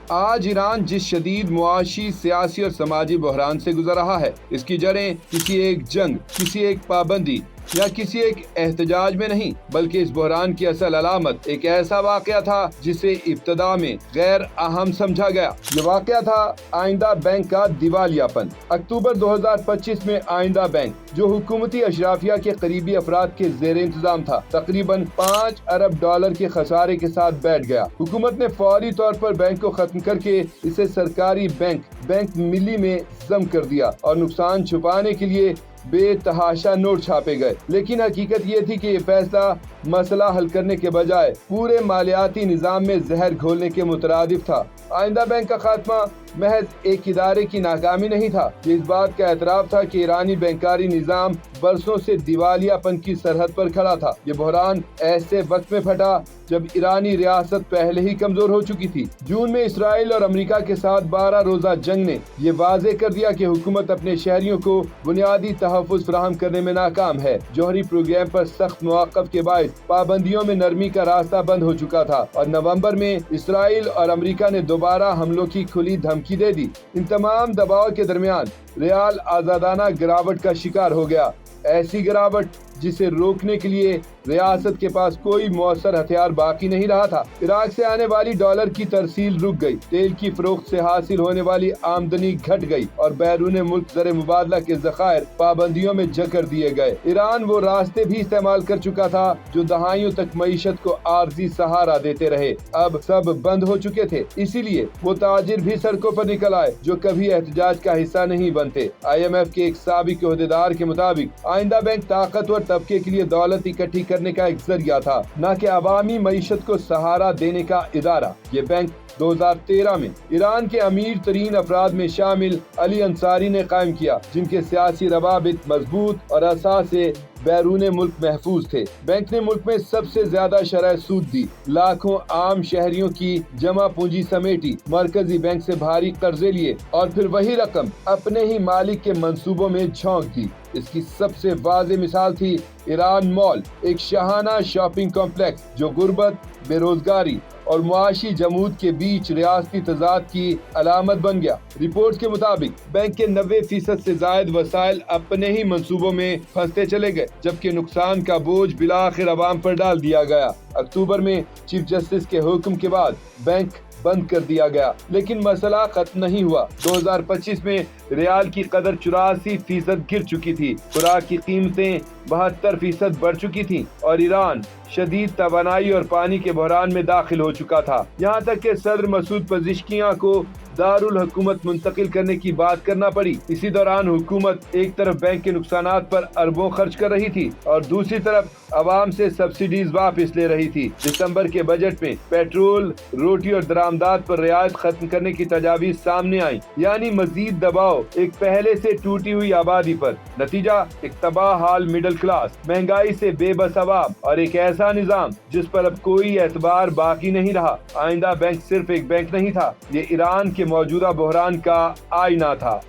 آج ایران جس شدید معاشی، سیاسی اور سماجی بحران سے گزر رہا ہے، اس کی جڑیں کسی ایک جنگ، کسی ایک پابندی یا کسی ایک احتجاج میں نہیں، بلکہ اس بحران کی اصل علامت ایک ایسا واقعہ تھا جسے ابتدا میں غیر اہم سمجھا گیا۔ یہ واقعہ تھا آئندہ بینک کا دیوالیہ پن۔ اکتوبر 2025 میں آئندہ بینک، جو حکومتی اشرافیہ کے قریبی افراد کے زیر انتظام تھا، تقریباً $5 ارب کے خسارے کے ساتھ بیٹھ گیا۔ حکومت نے فوری طور پر بینک کو ختم کر کے اسے سرکاری بینک ملی میں ضم کر دیا اور نقصان چھپانے کے لیے بے تحاشا نوٹ چھاپے گئے۔ لیکن حقیقت یہ تھی کہ یہ فیصلہ مسئلہ حل کرنے کے بجائے پورے مالیاتی نظام میں زہر گھولنے کے مترادف تھا۔ آئندہ بینک کا خاتمہ محض ایک ادارے کی ناکامی نہیں تھا، یہ اس بات کا اعتراف تھا کہ ایرانی بینکاری نظام برسوں سے دیوالیہ پن کی سرحد پر کھڑا تھا۔ یہ بحران ایسے وقت میں پھٹا جب ایرانی ریاست پہلے ہی کمزور ہو چکی تھی۔ جون میں اسرائیل اور امریکہ کے ساتھ 12 روزہ جنگ نے یہ واضح کر دیا کہ حکومت اپنے شہریوں کو بنیادی تحفظ فراہم کرنے میں ناکام ہے۔ جوہری پروگرام پر سخت مواقف کے باعث پابندیوں میں نرمی کا راستہ بند ہو چکا تھا، اور نومبر میں اسرائیل اور امریکہ نے دوبارہ حملوں کی کھلی دھمکی دے دی۔ ان تمام دباؤ کے درمیان ریال آزادانہ گراوٹ کا شکار ہو گیا، ایسی گراوٹ جسے روکنے کے لیے ریاست کے پاس کوئی مؤثر ہتھیار باقی نہیں رہا تھا۔ عراق سے آنے والی ڈالر کی ترسیل رک گئی، تیل کی فروخت سے حاصل ہونے والی آمدنی گھٹ گئی اور بیرون ملک زر مبادلہ کے ذخائر پابندیوں میں جکڑ دیے گئے۔ ایران وہ راستے بھی استعمال کر چکا تھا جو دہائیوں تک معیشت کو عارضی سہارا دیتے رہے، اب سب بند ہو چکے تھے۔ اسی لیے وہ تاجر بھی سڑکوں پر نکل آئے جو کبھی احتجاج کا حصہ نہیں بنتے۔ IMF کے ایک سابق عہدیدار کے مطابق آئندہ بینک طاقتور طبقے کے لیے دولت اکٹھی کرنے کا ایک ذریعہ تھا، نہ کہ عوامی معیشت کو سہارا دینے کا ادارہ۔ یہ بینک 2013 میں ایران کے امیر ترین افراد میں شامل علی انصاری نے قائم کیا، جن کے سیاسی روابط مضبوط اور اثاثے بیرون ملک محفوظ تھے۔ بینک نے ملک میں سب سے زیادہ شرح سود دی، لاکھوں عام شہریوں کی جمع پونجی سمیٹی، مرکزی بینک سے بھاری قرضے لیے اور پھر وہی رقم اپنے ہی مالک کے منصوبوں میں جھونک دی۔ اس کی سب سے واضح مثال تھی ایران مال، ایک شاہانہ شاپنگ کمپلیکس جو غربت، بے روزگاری اور معاشی جمود کے بیچ ریاستی تضاد کی علامت بن گیا۔ رپورٹس کے مطابق بینک کے 90% سے زائد وسائل اپنے ہی منصوبوں میں پھنستے چلے گئے، جبکہ نقصان کا بوجھ بالآخر عوام پر ڈال دیا گیا۔ اکتوبر میں چیف جسٹس کے حکم کے بعد بینک بند کر دیا گیا، لیکن مسئلہ ختم نہیں ہوا۔ 2025 میں ریال کی قدر 84% گر چکی تھی، خوراک کی قیمتیں 72% بڑھ چکی تھیں اور ایران شدید توانائی اور پانی کے بحران میں داخل ہو چکا تھا، یہاں تک کہ صدر مسعود پزشکیاں کو دارالحکومت منتقل کرنے کی بات کرنا پڑی۔ اسی دوران حکومت ایک طرف بینک کے نقصانات پر اربوں خرچ کر رہی تھی اور دوسری طرف عوام سے سبسڈیز واپس لے رہی تھی۔ دسمبر کے بجٹ میں پیٹرول، روٹی اور درآمدات پر رعایت ختم کرنے کی تجاویز سامنے آئیں، یعنی مزید دباؤ ایک پہلے سے ٹوٹی ہوئی آبادی پر۔ نتیجہ ایک تباہ حال مڈل کلاس، مہنگائی سے بے بس عوام اور ایک ایسا نظام جس پر اب کوئی اعتبار باقی نہیں رہا۔ آئندہ بینک صرف ایک بینک نہیں تھا، یہ ایران کے موجودہ بحران کا آئینہ تھا۔